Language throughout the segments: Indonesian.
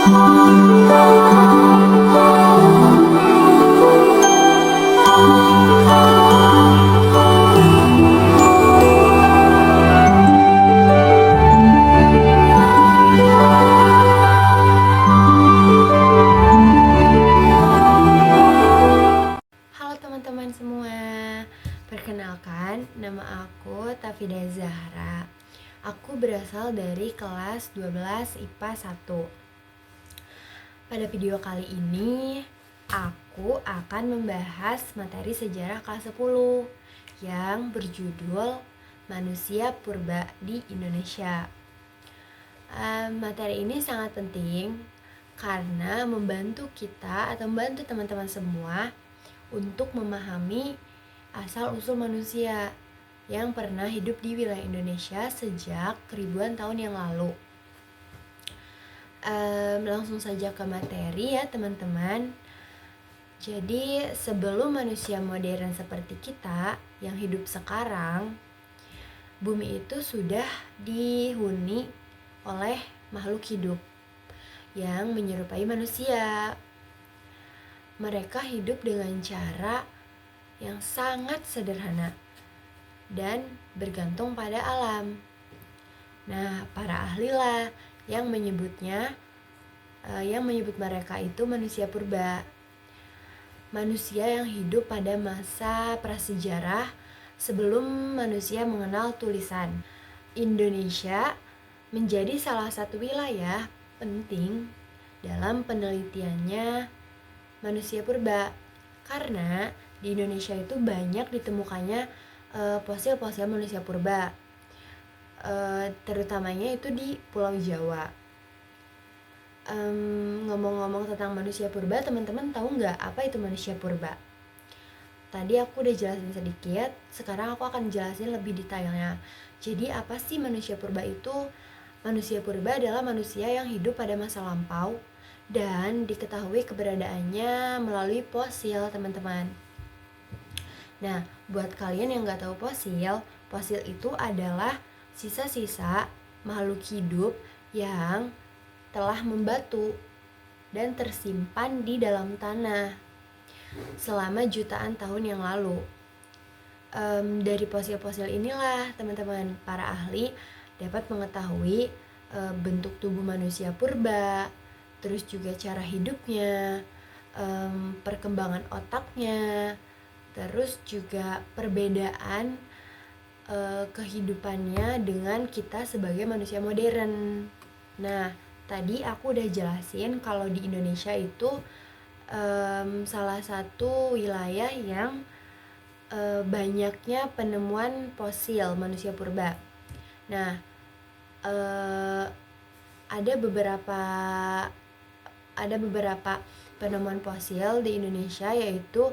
Halo teman-teman semua, perkenalkan nama aku Tafida Zahra. Aku berasal dari kelas 12 IPA 1. Pada video kali ini, aku akan membahas materi sejarah kelas 10 yang berjudul Manusia Purba di Indonesia. Materi ini sangat penting karena membantu kita atau membantu teman-teman semua untuk memahami asal-usul manusia yang pernah hidup di wilayah Indonesia sejak ribuan tahun yang lalu. Langsung saja ke materi ya teman-teman. Jadi sebelum manusia modern seperti kita yang hidup sekarang, bumi itu sudah dihuni oleh makhluk hidup yang menyerupai manusia. Mereka hidup dengan cara yang sangat sederhana dan bergantung pada alam. Nah, para ahli lah yang menyebut mereka itu manusia purba. Manusia yang hidup pada masa prasejarah sebelum manusia mengenal tulisan. Indonesia menjadi salah satu wilayah penting dalam penelitiannya manusia purba karena di Indonesia itu banyak ditemukannya fosil-fosil manusia purba, terutamanya itu di Pulau Jawa. Ngomong-ngomong tentang manusia purba, teman-teman tahu nggak apa itu manusia purba? Tadi aku udah jelasin sedikit, sekarang aku akan jelasin lebih detailnya. Jadi apa sih manusia purba itu? Manusia purba adalah manusia yang hidup pada masa lampau dan diketahui keberadaannya melalui fosil, teman-teman. Nah, buat kalian yang gak tahu fosil itu adalah sisa-sisa makhluk hidup yang telah membatu dan tersimpan di dalam tanah selama jutaan tahun yang lalu. Dari fosil-fosil inilah, teman-teman, para ahli dapat mengetahui bentuk tubuh manusia purba, terus juga cara hidupnya, perkembangan otaknya, terus juga perbedaan kehidupannya dengan kita sebagai manusia modern. Nah, tadi aku udah jelasin kalau di Indonesia itu salah satu wilayah yang banyaknya penemuan fosil manusia purba. Nah, ada beberapa penemuan fosil di Indonesia, yaitu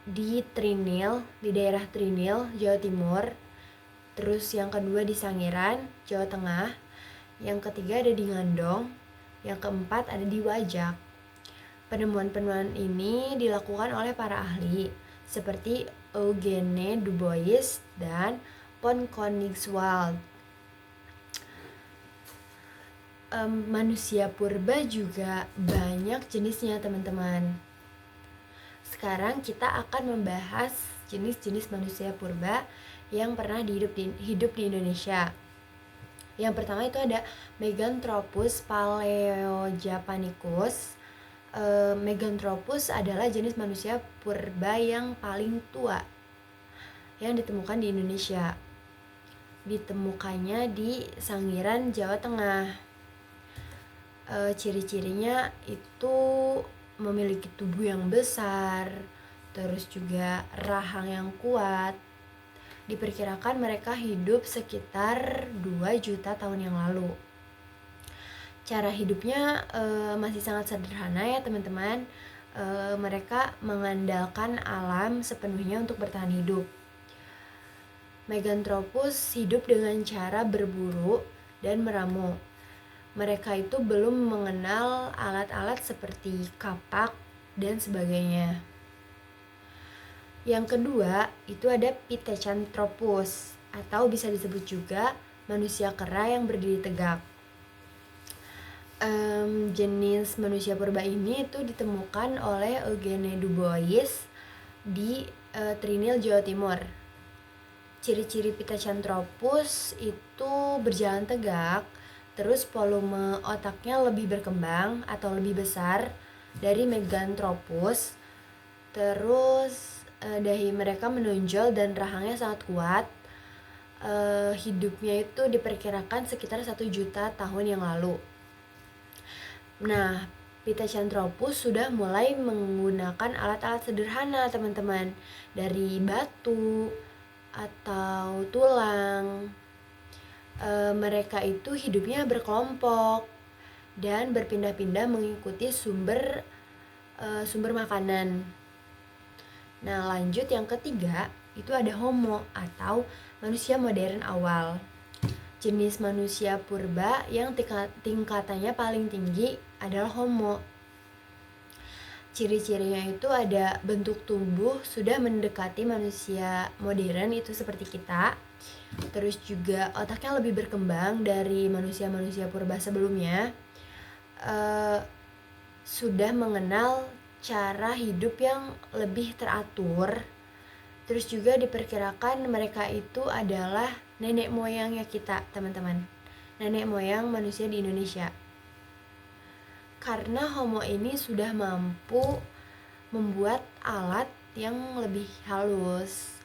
di Trinil, di daerah Trinil, Jawa Timur. Terus yang kedua di Sangiran, Jawa Tengah. Yang ketiga ada di Ngandong. Yang keempat ada di Wajak. Penemuan-penemuan ini dilakukan oleh para ahli seperti Eugene Du Bois dan von Koenigswald. Manusia purba juga banyak jenisnya, teman-teman. Sekarang kita akan membahas jenis-jenis manusia purba yang pernah hidup di Indonesia. Yang pertama itu ada Meganthropus paleojapanicus. Meganthropus adalah jenis manusia purba yang paling tua yang ditemukan di Indonesia. Ditemukannya di Sangiran, Jawa Tengah. Ciri-cirinya itu memiliki tubuh yang besar, terus juga rahang yang kuat. Diperkirakan mereka hidup sekitar 2 juta tahun yang lalu. Cara hidupnya masih sangat sederhana ya teman-teman. Mereka mengandalkan alam sepenuhnya untuk bertahan hidup. Meganthropus hidup dengan cara berburu dan meramu. Mereka itu belum mengenal alat-alat seperti kapak dan sebagainya. Yang kedua itu ada Pithecanthropus, atau bisa disebut juga manusia kera yang berdiri tegak. Jenis manusia purba ini itu ditemukan oleh Eugene Du Bois di Trinil, Jawa Timur. Ciri-ciri Pithecanthropus itu berjalan tegak, terus volume otaknya lebih berkembang atau lebih besar dari Meganthropus. Terus dahi mereka menonjol dan rahangnya sangat kuat. Hidupnya itu diperkirakan sekitar 1 juta tahun yang lalu. Nah, Pithecanthropus sudah mulai menggunakan alat-alat sederhana, teman-teman, dari batu atau tulang. Mereka itu hidupnya berkelompok dan berpindah-pindah mengikuti sumber makanan. Nah, lanjut yang ketiga, itu ada Homo atau manusia modern awal. Jenis manusia purba yang tingkatannya paling tinggi adalah Homo. Ciri-cirinya itu ada bentuk tubuh sudah mendekati manusia modern, itu seperti kita. Terus juga otaknya lebih berkembang dari manusia-manusia purba sebelumnya. Sudah mengenal cara hidup yang lebih teratur. Terus juga diperkirakan mereka itu adalah nenek moyangnya kita, teman-teman. Nenek moyang manusia di Indonesia. Karena Homo ini sudah mampu membuat alat yang lebih halus,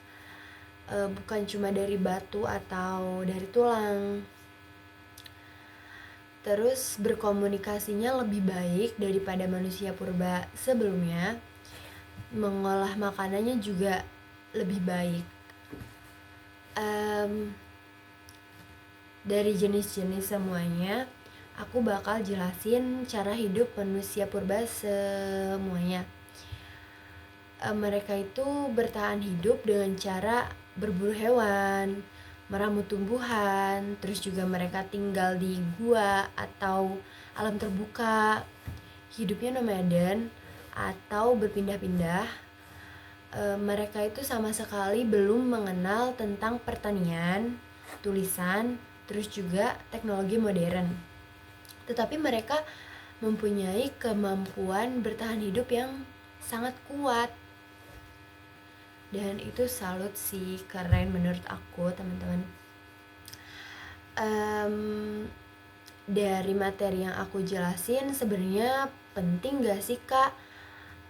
bukan cuma dari batu atau dari tulang. Terus berkomunikasinya lebih baik daripada manusia purba sebelumnya. Mengolah makanannya juga lebih baik. Dari jenis-jenis semuanya, aku bakal jelasin cara hidup manusia purba semuanya. Mereka itu bertahan hidup dengan cara berburu hewan, meramu tumbuhan, terus juga mereka tinggal di gua atau alam terbuka. Hidupnya nomaden atau berpindah-pindah. Mereka itu sama sekali belum mengenal tentang pertanian, tulisan, terus juga teknologi modern. Tetapi mereka mempunyai kemampuan bertahan hidup yang sangat kuat. Dan itu salut sih, keren menurut aku, teman-teman. Dari materi yang aku jelasin, sebenarnya penting gak sih kak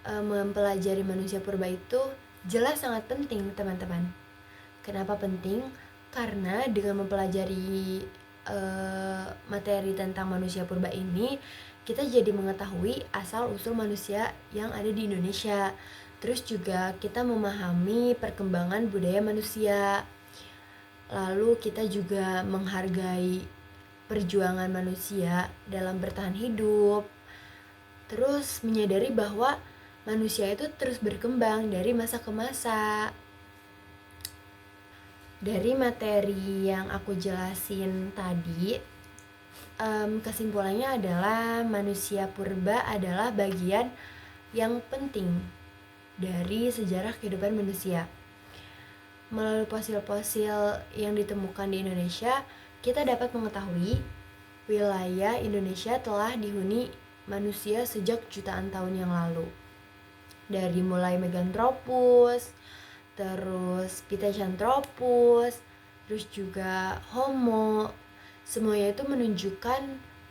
mempelajari manusia purba itu? Jelas sangat penting, teman-teman. Kenapa penting? Karena dengan mempelajari materi tentang manusia purba ini, kita jadi mengetahui asal-usul manusia yang ada di Indonesia. Terus juga kita memahami perkembangan budaya manusia. Lalu kita juga menghargai perjuangan manusia dalam bertahan hidup. Terus menyadari bahwa manusia itu terus berkembang dari masa ke masa. Dari materi yang aku jelasin tadi, kesimpulannya adalah manusia purba adalah bagian yang penting dari sejarah kehidupan manusia. Melalui fosil-fosil yang ditemukan di Indonesia, kita dapat mengetahui wilayah Indonesia telah dihuni manusia sejak jutaan tahun yang lalu. Dari mulai Meganthropus, terus Pithecanthropus, terus juga Homo. Semuanya itu menunjukkan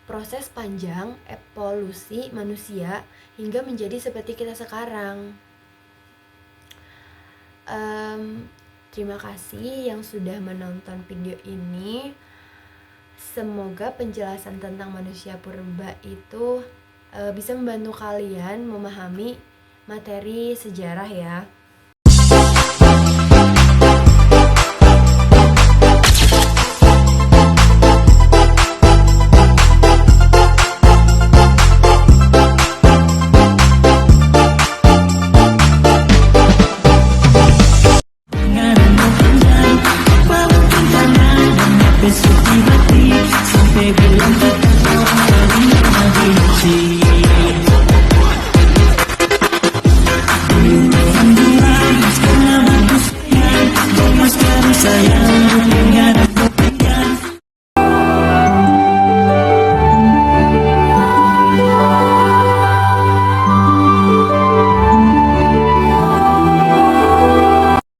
proses panjang evolusi manusia hingga menjadi seperti kita sekarang. Terima kasih yang sudah menonton video ini. Semoga penjelasan tentang manusia purba itu bisa membantu kalian memahami materi sejarah ya.